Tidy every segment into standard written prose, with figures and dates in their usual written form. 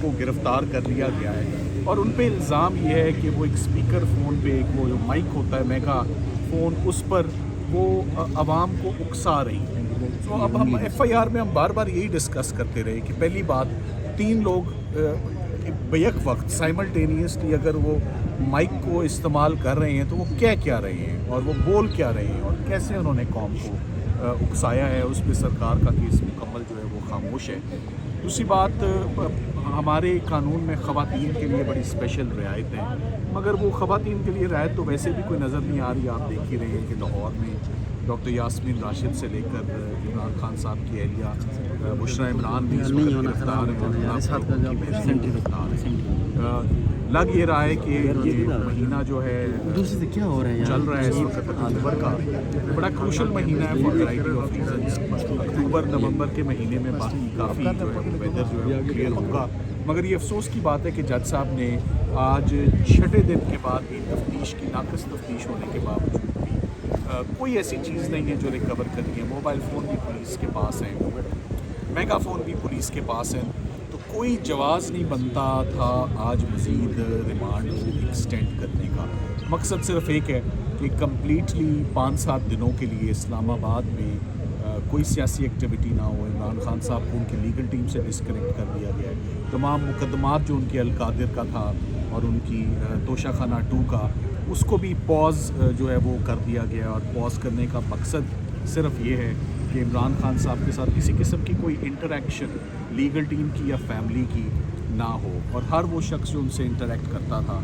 کو गिरफ्तार कर लिया गया है और उन पे इल्ज़ाम ये है कि वो एक स्पीकर फ़ोन पे एक वो जो माइक होता है मेगा फ़ोन उस पर वो आवाम को उकसा रही हैं। तो अब हम एफआईआर में हम बार बार यही डिस्कस करते रहे कि पहली बात 3 लोग बैक वक्त साइमल्टेनियसली अगर वो माइक को इस्तेमाल कर रहे हैं तो वो कह क्या रहे हैं और वो बोल क्या रहे हैं और कैसे उन्होंने कौम को उकसाया है, उस पर सरकार का केस मुकम्मल जो है वो खामोश है। दूसरी बात, हमारे कानून में ख़वातीन के लिए बड़ी स्पेशल रियायत है, मगर वो ख़वातीन के लिए रियायत तो वैसे भी कोई नज़र नहीं आ रही। आप देख ही रहे हैं कि लाहौर में डॉक्टर यास्मीन राशिद से लेकर इमरान खान साहब की एहलिया बुशरा इमरान भी इस वक्त गिरफ्तार है। लग ये रहा है कि ये महीना जो है दूसरे से क्या हो रहा है चल रहा है इस वक्त अक्टूबर का बड़ा क्रूशल महीना है फॉर वैरायटी ऑफ रीजंस। अक्टूबर नवंबर के महीने में बाकी काफ़ी जो है वेदर जो है वो क्लियर होगा, मगर ये अफसोस की बात है कि जज साहब ने आज 6ठे दिन के बाद भी तफ्तीश की नाकस तफ्तीश होने के बावजूद भी कोई ऐसी चीज़ नहीं है जो रिकवर करी है। मोबाइल फ़ोन भी पुलिस के पास है, मेगा फ़ोन भी पुलिस के पास है, तो कोई जवाज़ नहीं बनता था आज मज़ीद रिमांड एक्सटेंड करने का। मकसद सिर्फ एक है कि कम्प्लीटली 5-7 दिनों के लिए इस्लामाबाद में कोई सियासी एक्टिविटी ना हो। इमरान खान साहब को उनकी लीगल टीम से डिस्कनेक्ट कर दिया गया है। तमाम मुकदमात जो उनके अलकादिर का था और उनकी तोशा खाना 2 का उसको भी पॉज जो है वो कर दिया गया और पॉज करने का मकसद सिर्फ ये है कि इमरान खान साहब के साथ किसी किस्म की कोई इंटरेक्शन लीगल टीम की या फैमिली की ना हो और हर वो शख्स जो उनसे इंटरेक्ट करता था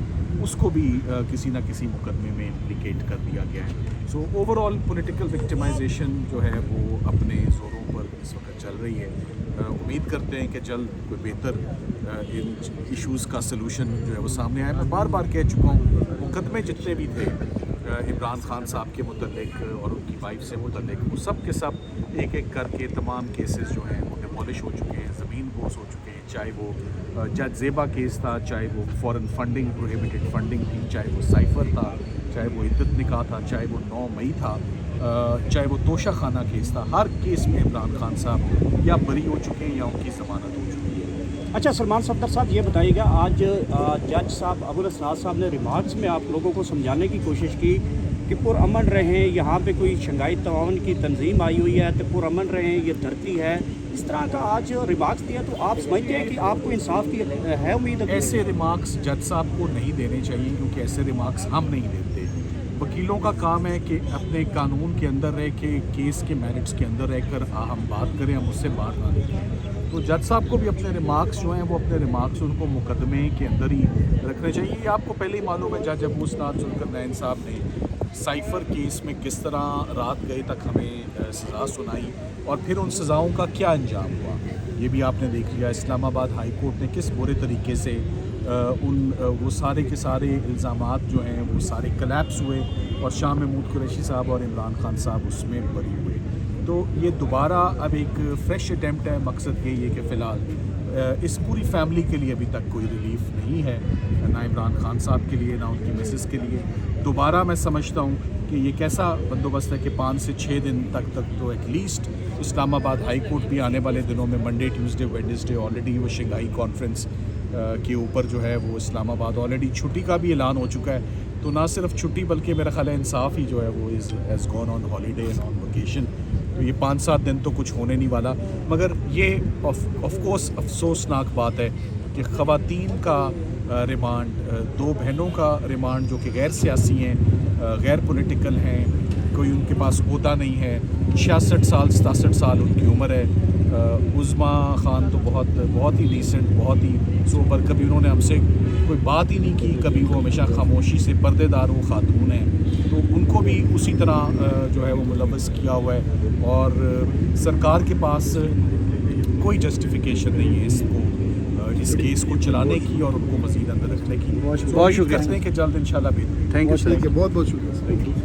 उसको भी किसी ना किसी मुकदमे में इम्प्लिकेट कर दिया गया है। सो ओवरऑल पॉलिटिकल विक्टिमाइजेशन जो है वो अपने ज़ोरों पर इस वक्त चल रही है। उम्मीद करते हैं कि जल्द कोई बेहतर इन इश्यूज़ का सलूशन जो है वो सामने आए। मैं बार बार कह चुका हूँ, मुकदमे जितने भी थे इमरान खान साहब के मुतल्लिक और उनकी वाइफ से मुतल्लिक, वो सब के सब एक एक करके तमाम केसेस जो हैं वो डिमोलिश हो चुके हैं, ज़मीन बोस हो चुके हैं। चाहे वो जज ज़ेबा केस था, चाहे वो फॉरेन फंडिंग प्रोहिबिटेड फंडिंग थी, चाहे वो साइफ़र था, चाहे वो इद्दत निकाह था, चाहे वो 9 मई था, चाहे वो तोशा खाना केस था। हर केस में इमरान खान साहब या बरी हो चुके हैं या उनकी ज़मानत हो चुकी है। अच्छा, सलमान सफदर साहब ये बताइएगा, आज जज साहब अबुल असनाद साहब ने रिमार्क्स में आप लोगों को समझाने की कोशिश की कि पुरअमन रहें, यहाँ पे कोई शंघाई ताउन की तंजीम आई हुई है तो पुरअमन रहें, ये धरती है, इस तरह का आज रिमार्क्स दिया, तो आप समझते हैं कि आपको इंसाफ की है उम्मीद? ऐसे रिमार्क्स जज साहब को नहीं देने चाहिए, क्योंकि ऐसे रिमार्क्स हम नहीं देते। वकीलों का काम है कि अपने कानून के अंदर रह के केस के मेरिट्स के अंदर रहकर हम बात करें, हम उससे बाहर ना निकलें। तो जज साहब को भी अपने रिमार्क्स जो हैं वो अपने रिमार्क्स उनको मुकदमे के अंदर ही रखने चाहिए। ये आपको पहले ही मालूम है जज अबू उसनाद जुल्करनैन साहब ने साइफ़र केस में किस तरह रात गए तक हमें सज़ा सुनाई और फिर उन सज़ाओं का क्या अंजाम हुआ ये भी आपने देख लिया। इस्लामाबाद हाई कोर्ट ने किस बुरे तरीके से वो सारे के सारे इल्ज़ामात जो हैं वो सारे कलैप्स हुए और शाह महमूद कुरैशी साहब और इमरान खान साहब उसमें बरी हुए। तो ये दोबारा अब एक फ़्रेश अटैम्प्ट है। मकसद यही है कि फ़िलहाल इस पूरी फैमिली के लिए अभी तक कोई रिलीफ नहीं है, ना इमरान खान साहब के लिए ना उनकी मिसेस के लिए। दोबारा मैं समझता हूँ कि ये कैसा बंदोबस्त है कि 5 से 6 दिन तक तो एटलीस्ट इस्लामाबाद हाई कोर्ट भी आने वाले दिनों में मंडे ट्यूसडे वेडनेसडे ऑलरेडी वो शंघाई कॉन्फ्रेंस के ऊपर जो है वो इस्लामाबाद ऑलरेडी छुट्टी का भी ऐलान हो चुका है। तो ना सिर्फ छुट्टी बल्कि मेरा ख्याल है इंसाफ ही जो है वो has gone on holiday and on vacation. तो ये 5-7 दिन तो कुछ होने नहीं वाला, मगर ये ऑफ कोर्स अफसोसनाक बात है कि ख़वातीन का रिमांड, 2 बहनों का रिमांड जो कि गैर सियासी हैं, गैर पॉलिटिकल हैं, कोई उनके पास ओहदा नहीं है, 66 साल उनकी उम्र है। उज़्मा ख़ान तो बहुत ही डिसेंट, बहुत ही सोबर, कभी उन्होंने हमसे कोई बात ही नहीं की, कभी वो हमेशा खामोशी से पर्देदार वो खातून हैं, तो उनको भी उसी तरह जो है वो मुलव्वस किया हुआ है और सरकार के पास कोई जस्टिफिकेशन नहीं है इस केस को चलाने की और उनको मज़ीद अंदर रखने की। बहुत शुक्रिया करते हैं कि जल्द इंशाल्लाह बेहतर। थैंक यू सर, बहुत बहुत शुक्रिया।